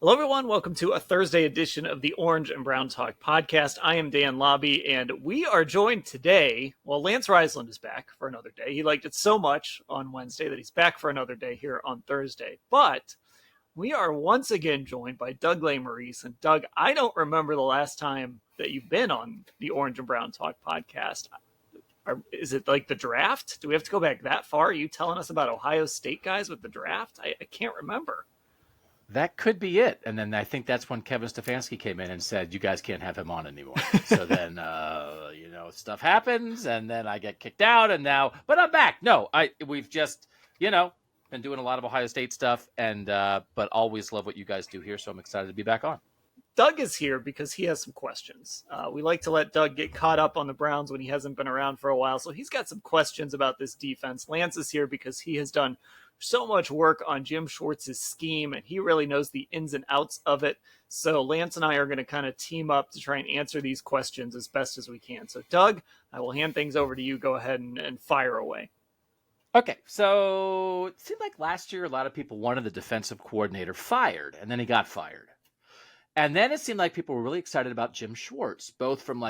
Hello, everyone. Welcome to a Thursday edition of the Orange and Brown Talk podcast. I am Dan Labbe, and we are joined today. Well, Lance Reisland is back for another day. He liked it so much on Wednesday that he's back for another day here on Thursday. But we are once again joined by Doug Lesmerises. And Doug, I don't remember the last time that you've been on the Orange and Brown Talk podcast. Is it like the draft? Do we have to go back that far? Are you telling us about Ohio State guys with the draft? I can't remember. That could be it. And then I think that's when Kevin Stefanski came in and said, you guys can't have him on anymore. So then, stuff happens and then I get kicked out and now, but I'm back. No, we've just, been doing a lot of Ohio State stuff and, but always love what you guys do here. So I'm excited to be back on. Doug is here because he has some questions. We like to let Doug get caught up on the Browns when he hasn't been around for a while. So he's got some questions about this defense. Lance is here because he has done so much work on Jim Schwartz's scheme, and he really knows the ins and outs of it. So Lance and I are going to kind of team up to try and answer these questions as best as we can. So Doug, I will hand things over to you. Go ahead and fire away. Okay, so it seemed like last year a lot of people wanted the defensive coordinator fired, and then he got fired. And then it seemed like people were really excited about Jim Schwartz, both from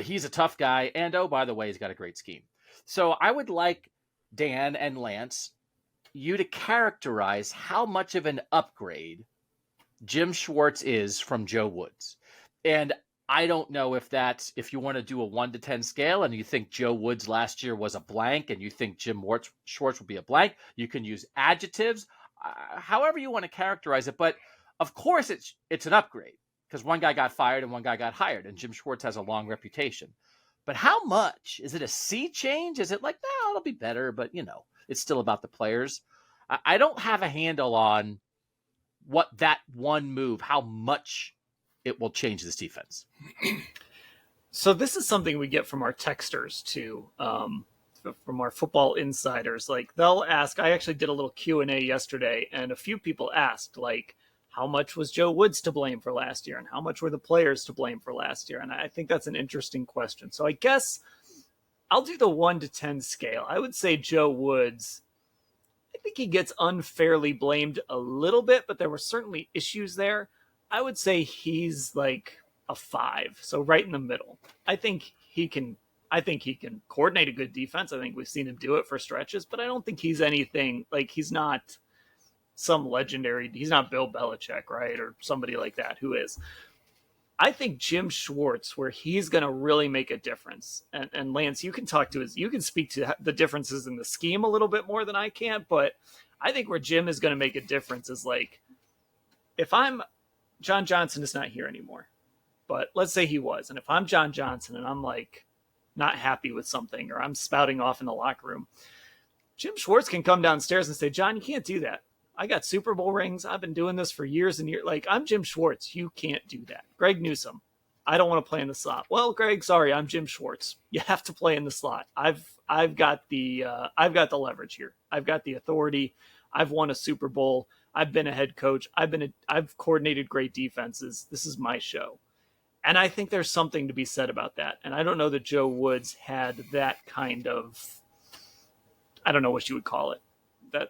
he's a tough guy, and oh, by the way, he's got a great scheme. So I would like Dan and Lance, you to characterize how much of an upgrade Jim Schwartz is from Joe Woods. And I don't know if you want to do a 1 to 10 scale and you think Joe Woods last year was a blank and you think Jim Schwartz will be a blank, you can use adjectives, however you want to characterize it. But of course it's an upgrade because one guy got fired and one guy got hired and Jim Schwartz has a long reputation. But how much? Is it a sea change? Is it like, no, it'll be better, but it's still about the players. I don't have a handle on what that one move, how much it will change this defense. So this is something we get from our texters too, from our football insiders. Like they'll ask, I actually did a little Q&A yesterday and a few people asked how much was Joe Woods to blame for last year and how much were the players to blame for last year? And I think that's an interesting question. So I guess I'll do the 1 to 10 scale. I would say Joe Woods, I think he gets unfairly blamed a little bit, but there were certainly issues there. I would say he's like a 5, so right in the middle. I think he can coordinate a good defense. I think we've seen him do it for stretches, but I don't think he's anything he's not some legendary. He's not Bill Belichick, right, or somebody like that who is. I think Jim Schwartz, where he's going to really make a difference. And Lance, you can speak to the differences in the scheme a little bit more than I can, but I think where Jim is going to make a difference is if John Johnson is not here anymore, but let's say he was. And if I'm John Johnson and I'm not happy with something or I'm spouting off in the locker room, Jim Schwartz can come downstairs and say, John, you can't do that. I got Super Bowl rings. I've been doing this for years and years. I'm Jim Schwartz. You can't do that. Greg Newsome, I don't want to play in the slot. Well, Greg, sorry, I'm Jim Schwartz. You have to play in the slot. I've got the leverage here. I've got the authority. I've won a Super Bowl. I've been a head coach. I've coordinated great defenses. This is my show. And I think there's something to be said about that. And I don't know that Joe Woods had that kind of, I don't know what you would call it.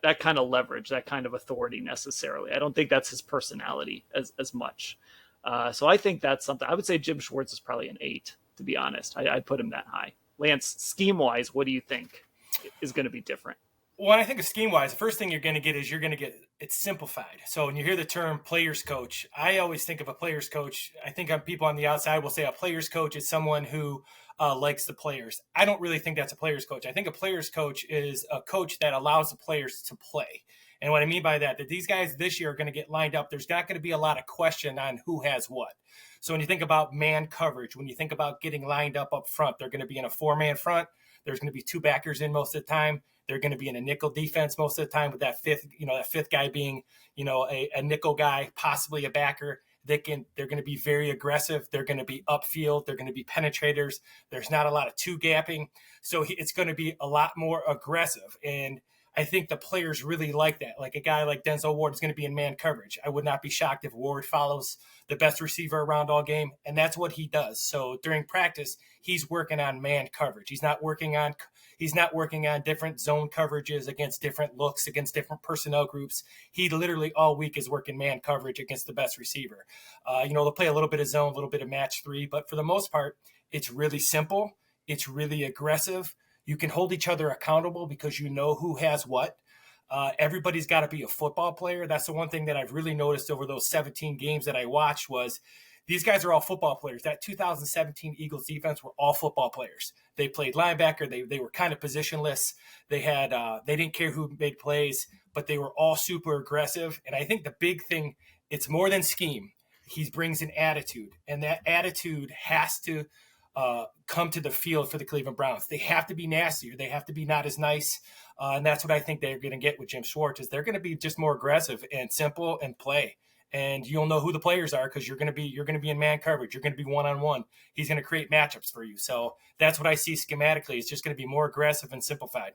That kind of leverage, that kind of authority necessarily. I don't think that's his personality as much. So I think that's something. I would say Jim Schwartz is probably an 8, to be honest. I'd put him that high. Lance, scheme-wise, what do you think is going to be different? Well, when I think of scheme-wise, the first thing you're going to get it's simplified. So when you hear the term player's coach, I always think of a player's coach. I think people on the outside will say a player's coach is someone who likes the players. I don't really think that's a player's coach. I think a player's coach is a coach that allows the players to play. And what I mean by that these guys this year are going to get lined up. There's not going to be a lot of question on who has what. So when you think about man coverage, when you think about getting lined up front, they're going to be in a 4-man front. There's going to be 2 backers in most of the time. They're going to be in a nickel defense most of the time with that fifth guy being, a nickel guy, possibly a backer. They're going to be very aggressive. They're going to be upfield. They're going to be penetrators. There's not a lot of 2-gapping. So it's going to be a lot more aggressive. And I think the players really like that. Like a guy like Denzel Ward is going to be in man coverage. I would not be shocked if Ward follows the best receiver around all game, and that's what he does. So during practice, he's working on man coverage. He's not working on different zone coverages against different looks, against different personnel groups. He literally all week is working man coverage against the best receiver. They'll play a little bit of zone, a little bit of match 3, but for the most part, it's really simple. It's really aggressive. You can hold each other accountable because you know who has what. Everybody's got to be a football player. That's the one thing that I've really noticed over those 17 games that I watched was these guys are all football players. That 2017 Eagles defense were all football players. They played linebacker. They were kind of positionless. They didn't care who made plays, but they were all super aggressive. And I think the big thing, it's more than scheme. He brings an attitude, and that attitude has to come to the field for the Cleveland Browns. They have to be nastier. They have to be not as nice. And that's what I think they're going to get with Jim Schwartz is they're going to be just more aggressive and simple and play. And you'll know who the players are because you're going to be in man coverage. You're going to be one-on-one. He's going to create matchups for you. So that's what I see schematically. It's just going to be more aggressive and simplified.